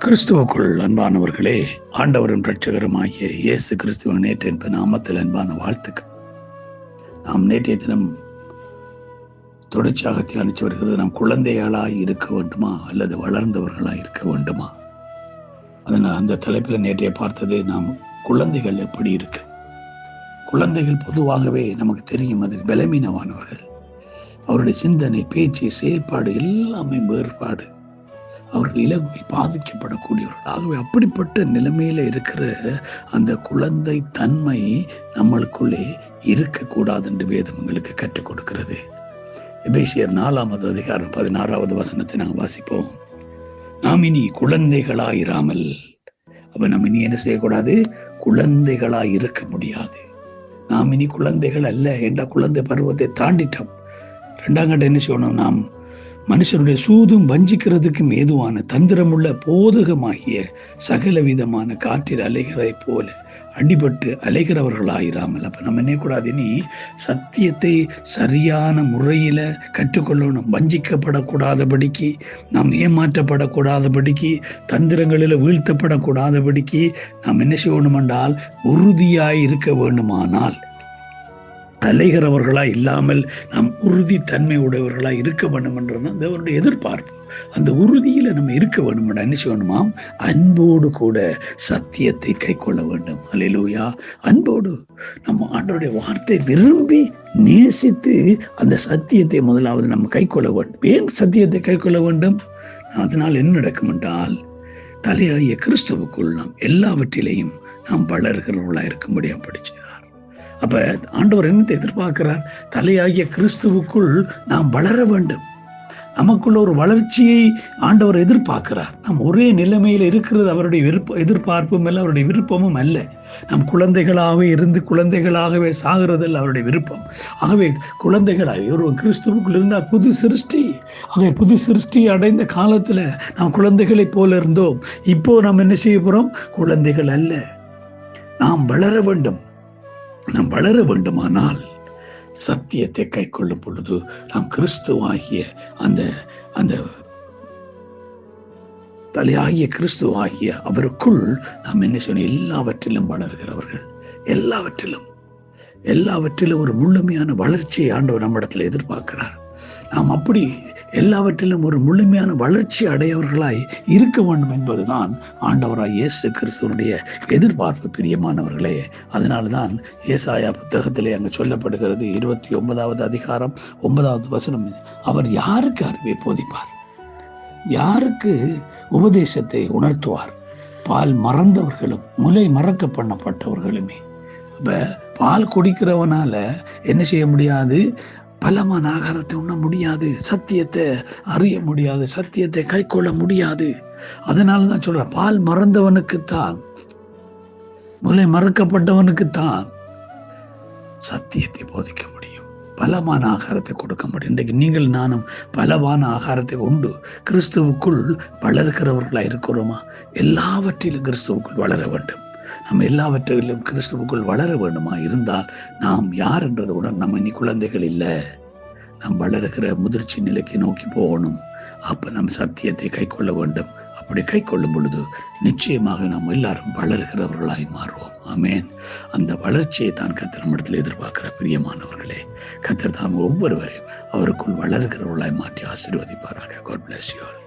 கிறிஸ்துவுக்குள் அன்பானவர்களே, ஆண்டவரும் இரட்சகருமாகிய இயேசு கிறிஸ்துவின் நேற்று நாமத்தில் அன்பான வாழ்த்துக்கள். நாம் நேற்றைய தினம் தொடர்ச்சியாக தியானித்து வருகிறது. நாம் குழந்தைகளாய் இருக்க வேண்டுமா அல்லது வளர்ந்தவர்களாய் இருக்க வேண்டுமா? அதனால் அந்த தலைப்பில் நேற்றைய பார்த்தது, நாம் குழந்தைகள் எப்படி இருக்கு. குழந்தைகள் பொதுவாகவே நமக்கு தெரியும், அது பலவீனமானவர்கள். அவருடைய சிந்தனை, பேச்சு, செயல்பாடு எல்லாமே வேறுபாடு. அவர்கள் இலகுவில் பாதிக்கப்படக்கூடியவர்கள். ஆகவே அப்படிப்பட்ட நிலைமையில இருக்கிற அந்த குழந்தை தன்மை நம்மளுக்குள்ளே இருக்கக்கூடாது என்று வேதம் எங்களுக்கு கற்றுக் கொடுக்கிறது. எபேசியர் 4வது அதிகாரம் 16வது வசனத்தை நாங்கள் வாசிப்போம். நாம் இனி குழந்தைகளாயிராமல், அப்ப நம்ம இனி என்ன செய்யக்கூடாது? குழந்தைகளாய் இருக்க முடியாது. நாம் இனி குழந்தைகள் அல்ல என்ற குழந்தை பருவத்தை தாண்டிட்டோம். 2ஆம் கட்டம் என்ன செய்யணும்? நாம் மனுஷருடைய சூதும் வஞ்சிக்கிறதுக்கும் ஏதுவான தந்திரமுள்ள போதகமாகிய சகல விதமான காற்றில் அலைகளை போல அடிபட்டு அலைகிறவர்களாயிராமல். அப்ப நம்ம என்ன கூடாது? இனி சத்தியத்தை சரியான முறையில கற்றுக்கொள்ளணும். வஞ்சிக்கப்படக்கூடாதபடிக்கு, நாம் ஏமாற்றப்படக்கூடாதபடிக்கு, தந்திரங்களில் வீழ்த்தப்படக்கூடாதபடிக்கு நாம் என்ன செய்யணும் என்றால் உறுதியாய் இருக்க வேண்டுமானால், அலைகிறவர்களா இல்லாமல் நாம் உறுதி தன்மை உடையவர்களா இருக்க வேண்டும் என்றது தேவனுடைய எதிர்பார்ப்பு. அந்த உறுதியில நம்ம இருக்க வேண்டும் என்ற என்ன செய்யணுமாம்? அன்போடு கூட சத்தியத்தை கை கொள்ள வேண்டும். அல்லேலூயா. அன்போடு நம்ம ஆண்டவருடைய வார்த்தை விரும்பி நேசித்து அந்த சத்தியத்தை முதலாவது நம்ம கை கொள்ள வேண்டும். ஏன் சத்தியத்தை கை கொள்ள வேண்டும்? அதனால் என்ன நடக்கும் என்றால், தலையாகிய கிறிஸ்துவுக்குள் நாம் எல்லாவற்றிலையும் நாம் வளர்கிறவர்களா இருக்கும்படியா படிச்சார். அப்ப ஆண்டவர் என்னத்தை எதிர்பார்க்கிறார்? தலையாகிய கிறிஸ்துவுக்குள் நாம் வளர வேண்டும். நமக்குள்ள ஒரு வளர்ச்சியை ஆண்டவர் எதிர்பார்க்கிறார். நாம் ஒரே நிலைமையில் இருக்கிறது அவருடைய எதிர்பார்ப்பும் அல்ல, அவருடைய விருப்பமும் அல்ல. நாம் குழந்தைகளாகவே இருந்து குழந்தைகளாகவே சாகிறதில் அவருடைய விருப்பம். ஆகவே குழந்தைகளாக ஒரு கிறிஸ்துவுக்குள் இருந்தால் புது சிருஷ்டி. ஆகவே புது சிருஷ்டி அடைந்த காலத்துல நாம் குழந்தைகளை போல இருந்தோம். இப்போ நாம் என்ன செய்ய போறோம்? குழந்தைகள் அல்ல. நாம் வளர வேண்டும். நாம் வளர வேண்டுமானால் சத்தியத்தை கை கொள்ளும் பொழுது நாம் கிறிஸ்துவாகிய அந்த அந்த தலையாகிய கிறிஸ்துவாகிய அவருக்குள் நாம் என்ன செய்யணும்? எல்லாவற்றிலும் வளர்கிறவர்கள். எல்லாவற்றிலும் ஒரு முழுமையான வளர்ச்சியை ஆண்டவர் நம்மிடத்தில் எதிர்பார்க்கிறார். நாம் அப்படி எல்லாவற்றிலும் ஒரு முழுமையான வளர்ச்சி அடையவர்களாய் இருக்க வேண்டும் என்பதுதான் ஆண்டவராய் இயேசு கிறிஸ்துவனுடைய எதிர்பார்ப்பு. பிரியமானவர்களே, அதனால்தான் ஏசாயா புத்தகத்திலே அங்கு சொல்லப்படுகிறது, 29வது அதிகாரம் 9வது வசனம், அவர் யாருக்கு அறிவை போதிப்பார்? யாருக்கு உபதேசத்தை உணர்த்துவார்? பால் மறந்தவர்களும் முலை மறக்க பண்ணப்பட்டவர்களுமே. அப்ப பால் குடிக்கிறவனால என்ன செய்ய முடியாது? பலமான ஆகாரத்தை உண்ண முடியாது, சத்தியத்தை அறிய முடியாது, சத்தியத்தை கை கொள்ள முடியாது. அதனால தான் சொல்ற, பால் மறந்தவனுக்குத்தான், முலை மறக்கப்பட்டவனுக்குத்தான் சத்தியத்தை போதிக்க முடியும், பலமான ஆகாரத்தை கொடுக்க முடியும். இன்றைக்கு நீங்கள் நானும் பலமான ஆகாரத்தை உண்டு கிறிஸ்துவுக்குள் வளர்க்கிறவர்களா இருக்கிறோமா? எல்லாவற்றிலும் கிறிஸ்துவுக்குள் வளர வேண்டும். நம்ம எல்லாவற்றிலும் கிறிஸ்துவுக்குள் வளர வேண்டுமா இருந்தால் நாம் யார் என்றதுடன் நம்ம இனி குழந்தைகள் இல்லை, நாம் வளர்கிற முதிர்ச்சி நிலைக்கு நோக்கி போகணும். அப்ப நம் சத்தியத்தை கை கொள்ள வேண்டும். அப்படி கை கொள்ளும் பொழுது நிச்சயமாக நாம் எல்லாரும் வளர்கிறவர்களாய் மாறுவோம். ஆமேன். அந்த வளர்ச்சியை தான் கர்த்தர் நம்மிடத்தில் எதிர்பார்க்கிற பிரியமானவர்களே. கர்த்தர் தாம் ஒவ்வொருவரையும் அவருக்குள் வளர்கிறவர்களாய் மாற்றி ஆசீர்வதிப்பாராக. God bless you all.